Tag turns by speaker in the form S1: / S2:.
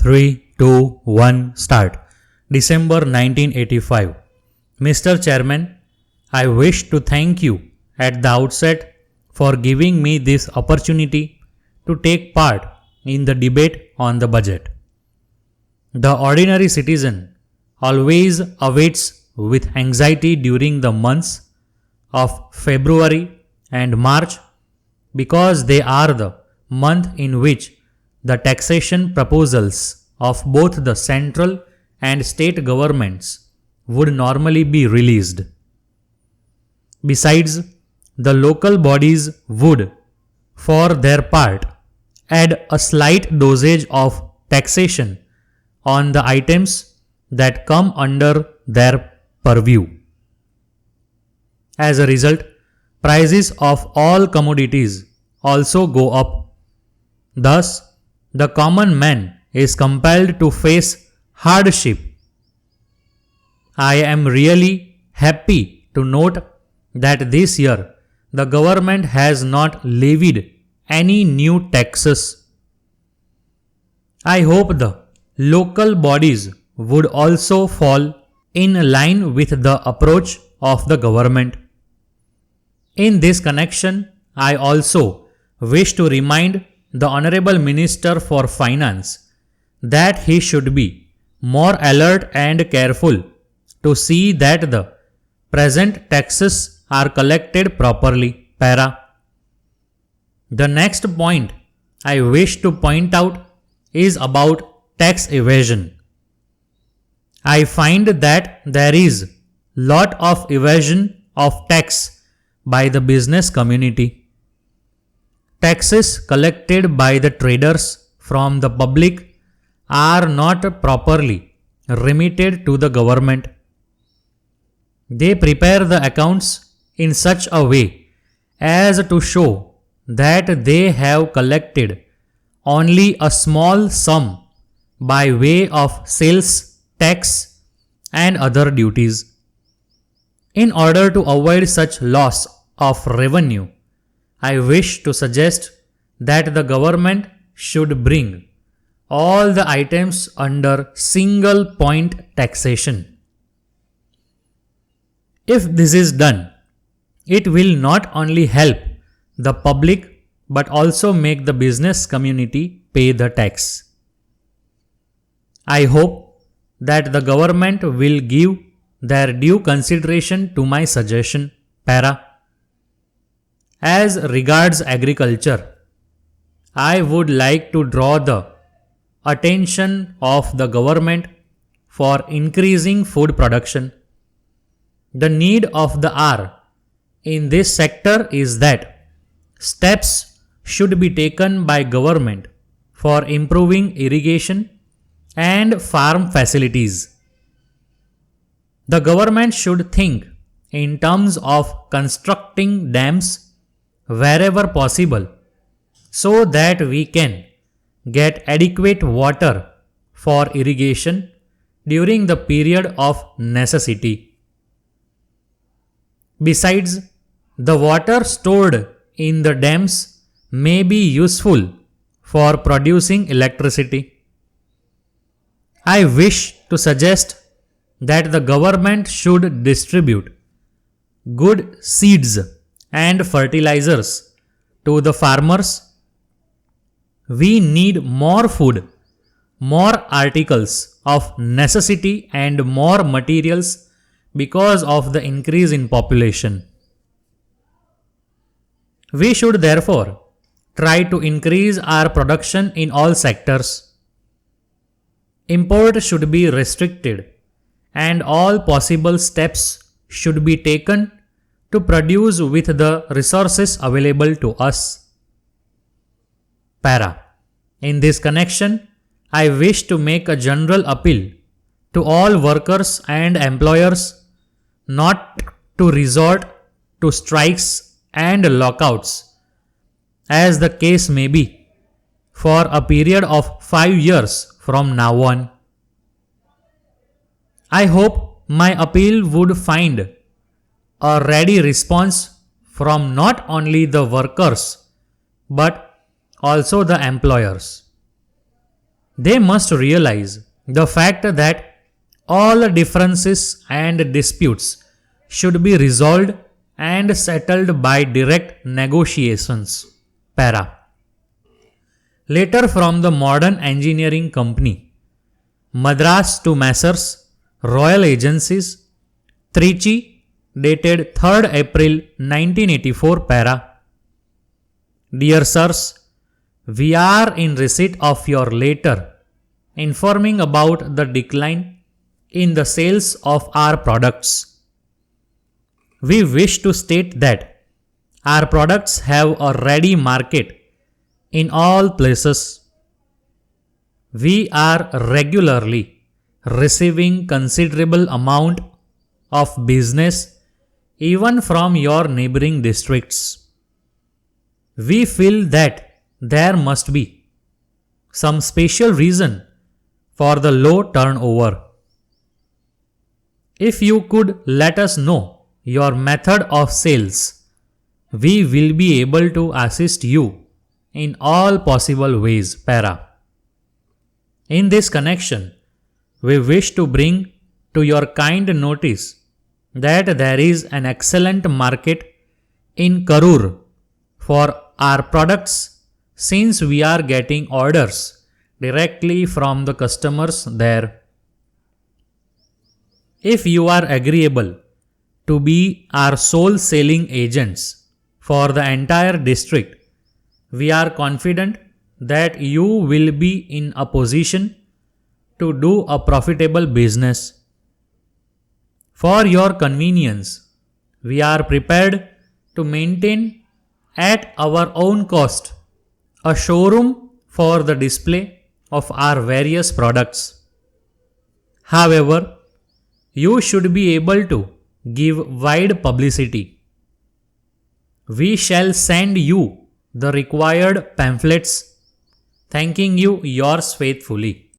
S1: 3, 2, 1, start. December 1985. Mr. Chairman, I wish to thank you at the outset for giving me this opportunity to take part in the debate on the budget. The ordinary citizen always awaits with anxiety during the months of February and March because they are the month in which the taxation proposals of both the central and state governments would normally be released. Besides, the local bodies would, for their part, add a slight dosage of taxation on the items that come under their purview. As a result, prices of all commodities also go up. Thus, the common man is compelled to face hardship. I am really happy to note that this year the government has not levied any new taxes. I hope the local bodies would also fall in line with the approach of the government. In this connection, I also wish to remind the Honorable Minister for Finance that he should be more alert and careful to see that the present taxes are collected properly. Para. The next point I wish to point out is about tax evasion. I find that there is lot of evasion of tax by the business community. Taxes collected by the traders from the public are not properly remitted to the government. They prepare the accounts in such a way as to show that they have collected only a small sum by way of sales tax and other duties. In order to avoid such loss of revenue, I wish to suggest that the government should bring all the items under single point taxation. If this is done, it will not only help the public but also make the business community pay the tax. I hope that the government will give their due consideration to my suggestion. Para. As regards agriculture, I would like to draw the attention of the government for increasing food production. The need of the hour in this sector is that steps should be taken by government for improving irrigation and farm facilities. The government should think in terms of constructing dams wherever possible so that we can get adequate water for irrigation during the period of necessity. Besides, the water stored in the dams may be useful for producing electricity. I wish to suggest that the government should distribute good seeds and fertilizers to the farmers. We need more food, more articles of necessity and more materials because of the increase in population. We should therefore try to increase our production in all sectors. Import should be restricted and all possible steps should be taken to produce with the resources available to us. Para. In this connection, I wish to make a general appeal to all workers and employers not to resort to strikes and lockouts, as the case may be, for a period of 5 years from now on. I hope my appeal would find a ready response from not only the workers but also the employers. They must realize the fact that all differences and disputes should be resolved and settled by direct negotiations. Para. Letter from the Modern Engineering Company, Madras to Messrs. Royal Agencies, Trichy, dated 3rd April 1984. Para. Dear Sirs, we are in receipt of your letter informing about the decline in the sales of our products. We wish to state that our products have a ready market in all places. We are regularly receiving considerable amount of business even from your neighboring districts. We feel that there must be some special reason for the low turnover. If you could let us know your method of sales, we will be able to assist you in all possible ways. Para. In this connection, we wish to bring to your kind notice that there is an excellent market in Karur for our products, since we are getting orders directly from the customers there. If you are agreeable to be our sole selling agents for the entire district, we are confident that you will be in a position to do a profitable business. For your convenience, we are prepared to maintain at our own cost a showroom for the display of our various products. However, you should be able to give wide publicity. We shall send you the required pamphlets thanking you yours faithfully.